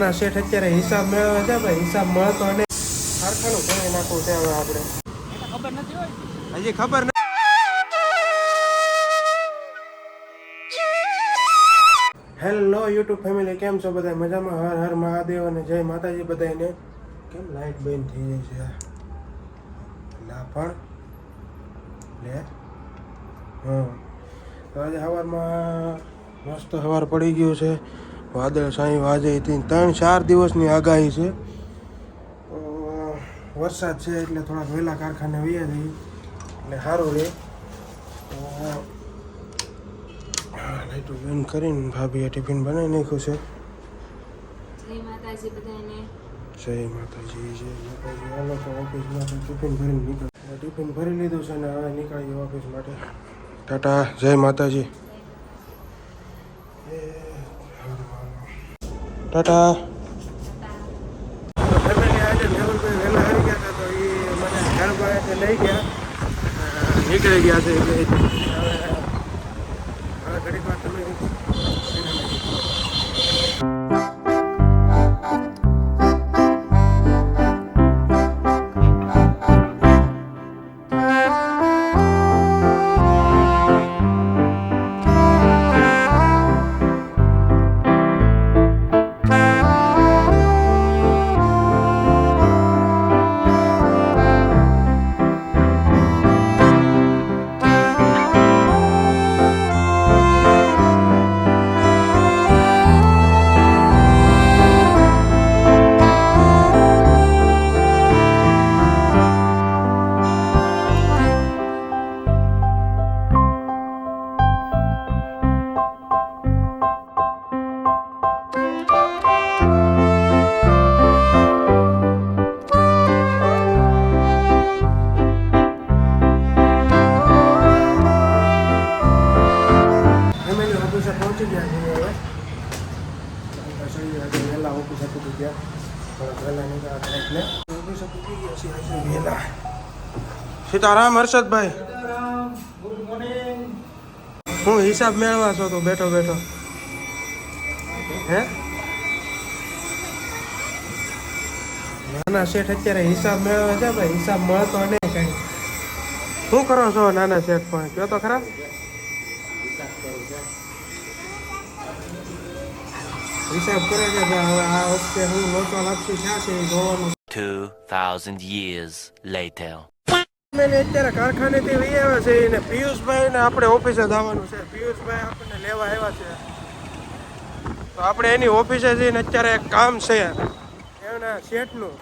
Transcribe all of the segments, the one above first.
ના શેઠ અત્યારે હિસાબ મેળવે છે ભાઈ, હિસાબ મળતો નહીં, કારખાનું કરી નાખવું છે હવે આપણે. ખબર નથી હોય હજી ખબર નથી. હેલો યુટ્યુબ ફેમિલી, કેમ છો બધા? મજામાં? હર હર મહાદેવ અને જય માતાજી બધાને. કેમ લાઈટ બંધ થઈ ગઈ છે? ના પણ લે હા, તો આજે સવારમાં મસ્ત સવાર પડી ગયું છે. વાદળ સાંઈ વાજે 3-4 દિવસની આગાહી છે. વરસાદ છે એટલે થોડાક વહેલા કારખાને વયા જઈએ એટલે સારું રહે. લાઈટો બંધ કરીને ભાભીએ ટિફિન બનાવી નાખ્યું છે. જય માતાજી બધાને. જય માતાજી, જય માતાજી. હાલો તો ઓફિસમાં ટિફિન ભરીને નીકળ. ટિફિન ભરી લીધું છે ને હવે નીકળીએ ઓફિસ માટે. ટાટા, જય માતાજી. ટાટા. ફેમિલી આજે મેહુલભાઈ વહેલા આવી ગયા હતા તો એ મને ઘર પાસે લઈ ગયા, નીકળી ગયા છે એટલે હવે ઘડીક વાર તમે પહોંચી ગયા છીએ હવે. વહેલા ઓફિસે પૂકી ગયા, થોડાક વહેલા નીકળ્યા એટલે ઓફિસે પૂકી ગયા છીએ આજે વહેલા. સીતારામ હર્ષદભાઈ. હું હિસાબ મેળવા છો તો બેઠો બેઠો હે? નાના શેઠ અત્યારે હિસાબ મેળવે છે ભાઈ, હિસાબ મળતો નહીં કઈ. શું કરો છો નાના શેઠ? પણ કયો તો ખરા. હિસાબ કરે છે હવે આ વખતે હું લોચો લાપસી ક્યાં છે એ જોવાનું. 2000 years later. અત્યારે કારખાનેથી લઈ આવ્યા છે અને પિયુષભાઈ ને આપણે ઓફિસે જવાનું છે. પિયુષભાઈ આપણને લેવા આવ્યા છે તો આપણે એની ઓફિસે જઈને અત્યારે એક કામ છે એના શેઠનું.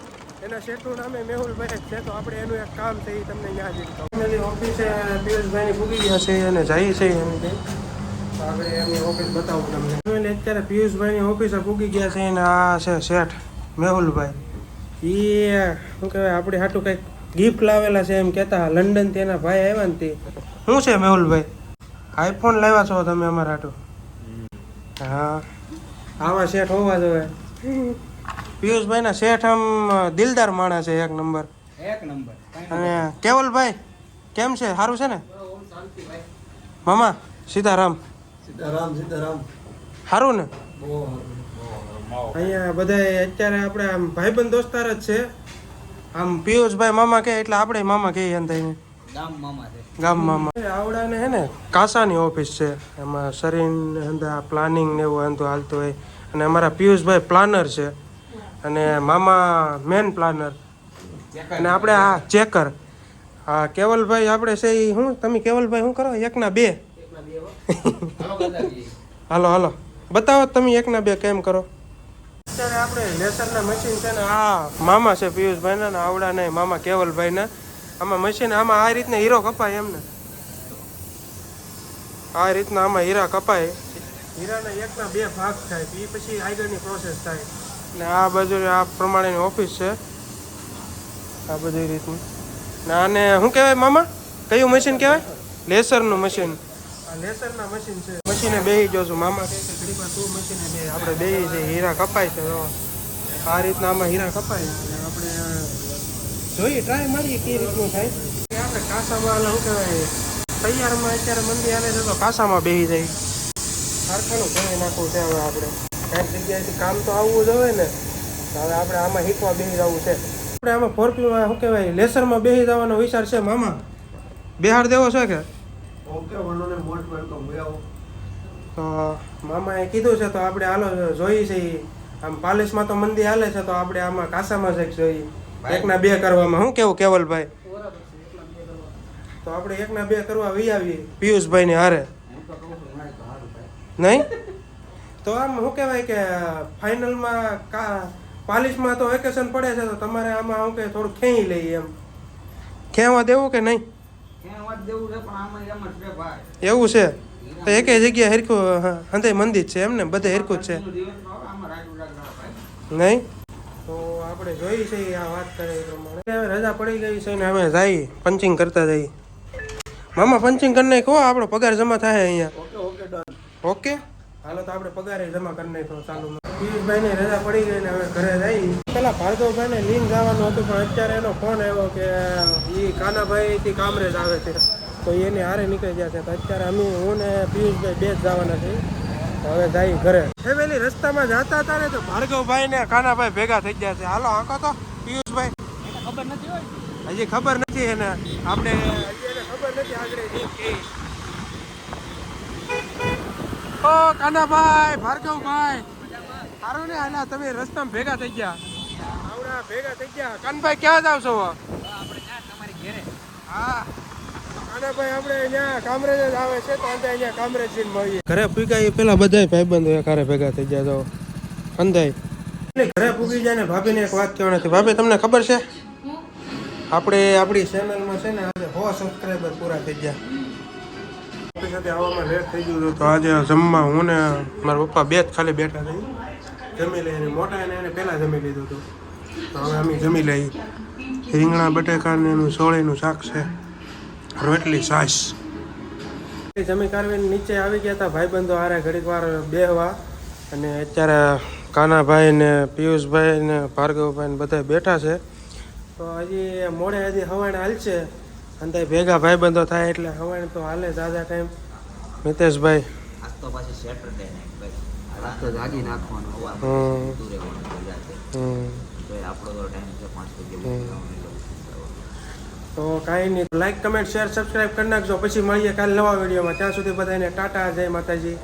એના શેઠનું નામે મેહુલભાઈ જ છે તો આપણે એનું એક કામ છે એ તમને યાદ દીધું. ઓફિસે પિયુષભાઈની પૂગી ગયા છે અને જઈએ છે એની આપણે એમની ઓફિસ બતાવું તમને. અત્યારે પિયુષભાઈની ઓફિસે પૂગી ગયા છે અને આ છે શેઠ મેહુલભાઈ. એ શું કહેવાય, આપણે હાટું કંઈક ગિફ્ટ લાવેલા છે એમ કહેતા. લંડનથી એના ભાઈ આવ્યા ને તે. શું છે મેહુલભાઈ? આઈફોન લાવ્યા છો તમે અમારા હાટું? હા, આવા શેઠ હોવા જોઈએ. પિયુષભાઈના શેઠ આમ દિલદાર માણસ છે, એક નંબર. અને કેવલભાઈ કેમ છે? સારું છે ને મામા? સીતારામ. સીતારામ. સારું ને? અહીંયા બધા અત્યારે આપણે આમ ભાઈબંધ દોસ્તાર જ છે. આમ પિયુષભાઈ મામા કહે એટલે આપણે મામા કહીએ એમ થઈને ગામ મામા. આવડાને હે ને કાસાની ઓફિસ છે, એમાં શરીર અંદર પ્લાનિંગ ને એવું અંતું હાલતું હોય. અને અમારા પિયુષભાઈ પ્લાનર છે અને મામા મેન પ્લાનર અને આપણે આ ચેકર. હા, કેવલભાઈ આપણે છે એ શું? તમે કેવલભાઈ શું કરો? એકના બે. હાલો હાલો બતાવો તમે એકના બે કેમ કરો. અત્યારે આપણે લેસરના મશીન છે ને આ મામા છે પિયુષભાઈના ને આવડા નહીં મામા કેવલભાઈના. આમાં મશીન આમાં આ રીતના હીરો કપાય એમને, આ રીતના આમાં હીરા કપાય. હીરાના એકના બે ભાગ થાય એ પછી આગળની પ્રોસેસ થાય. ને આ બાજુ આ પ્રમાણેની ઓફિસ છે આ બધી રીતની. ને આને શું કહેવાય મામા? કયું મશીન કહેવાય? લેસરનું મશીન. આ લેસરના મશીન છે. મશીને બેસી ગયો છું. મામા કહે છે ઘડી વાર તું મશીને બે. આપણે બેસી છે, હીરા કપાય છે. આ રીતના આમાં હીરા કપાય. આપણે જોઈએ, ટ્રાય મારીએ કઈ રીતનું થાય. આપણે કાસામાં શું કહેવાય, તૈયારમાં અત્યારે મંદી હાલે છે તો કાસામાં બેસી જાય. કારખાનું કરી નાખવું છે હવે આપણે. કાંઈક જગ્યાએથી કામ તો આવવું જ હોય ને. તો હવે આપણે આમાં શીખવા બેસી જવું છે. આપણે આમાં ફોરપીમાં શું કહેવાય લેસરમાં બેસી જવાનો વિચાર છે મામા. બિહાર દેવો છે કે ઓકે વનોને મોટ વેલકમ આવો. તો મામાએ કીધું છે તો આપણે હાલો જોઈએ છે ઈ. આમ પાલિશમાં તો મંદી હાલે છે તો આપણે આમાં કાસામાં જ જોઈએ. એકના બે કરવામાં શું કેવું કેવલભાઈ? તો આપણે એકના બે કરવા વી આવીએ પિયુષભાઈને હારે. નહીં તો આમ શું કહેવાય કે ફાઇનલમાં પાલિશમાં તો વેકેશન પડે છે તો તમારે આમાં શું કે થોડું ખેંચી લઈએ એમ. ખેંચવા દેવું કે નહીં? એવું છે તો એકે જગ્યાએ હરખું હંધાઈ મંદિર છે એમને બધે હરખું જ છે નહીં? તો આપણે જોઈ છે આ વાત કરે એ પ્રમાણે. હવે રજા પડી ગઈ છે ને અમે જઈએ પંચિંગ કરતા જઈએ. મામા પંચિંગ કરી નાખો આપણો પગાર જમા થાય અહીંયા. ઓકે હાલો તો આપણે પગારે જમા કરી નાખો ચાલુ. પિયુષભાઈની રજા પડી ગઈ ને હવે ઘરે જઈએ. પેલા ભાર્ગવભાઈને લીન જવાનું હતું પણ અત્યારે એનો ફોન આવ્યો કે એ કાનાભાઈથી કામરેજ આવે છે તો એને હારે નીકળી ગયા છે. તો અત્યારે અમે હું ને પિયુષભાઈ બે જ જવાના છીએ. હવે જઈએ ઘરે. ફેમિલી રસ્તામાં જતા હતા ને તો ભાર્ગવભાઈ ને કાનાભાઈ ભેગા થઈ ગયા છે. હાલો આંકો તો પિયુષભાઈ. ખબર નથી હોય હજી ખબર નથી એને. આપણે હજી એને ખબર નથી આગળ ઓ કાનાભાઈ ભાર્ગવભાઈ સારું ને હાલા તમે રસ્તામાં ભેગા થઈ ગયા. આવડા ભેગા થઈ ગયા. કાનભાઈ ક્યાં જાવ છો? તમારી ઘેરે. હા કાનાભાઈ આપણે અહીંયા કામરેજ જ આવે છે તો અંદર અહીંયા કામરેજ જઈને મળીએ. ઘરે પૂગ્યા પેલા બધા ભાઈબંધો એકારે ભેગા થઈ ગયા તો અંધાઈ ઘરે પૂગી જાય ને. ભાભીને એક વાત કહેવાની હતી. ભાભી તમને ખબર છે આપણે આપણી ચેનલમાં છે ને આજે 100 સબસ્ક્રાઈબર પૂરા થઈ ગયા. આપણી સાથે આવવામાં લેટ થઈ ગયું હતું તો આજે જમવા હું ને મારા પપ્પા બે જ ખાલી બેઠા થઈ જમી લઈએ. મોટા એને પહેલાં જમી લીધું હતું તો હવે અમે જમી લઈએ. રીંગણા બટેકાને એનું સોળીનું શાક છે, રોટલી છાશ. જમી કારવીને નીચે આવી ગયા હતા ભાઈબંધો હારે ઘડીક વાર બેહવા. અને અત્યારે કાનાભાઈ ને પિયુષભાઈ ને ભાર્ગવભાઈ ને બધા બેઠા છે. તો હજી મોડે હજી હવાણ હાલશે અને ભેગા ભાઈબંધો થાય એટલે હવાણ તો હાલે દાદા ટાઈમ. મિતેશભાઈ આજ તો પાછી સેટરડે નાઈટ ભાઈ આજ તો જાગી નાખવાનું હવા દૂરે તો આપણો તો ટાઈમ છે 5 વાગે. તો કાંઈ નહીં. લાઈક કમેન્ટ શેર સબસ્ક્રાઈબ કરી નાખજો. પછી મળીએ કાલે નવા વિડીયોમાં. ત્યાં સુધી બધાને ટાટા, જય માતાજી.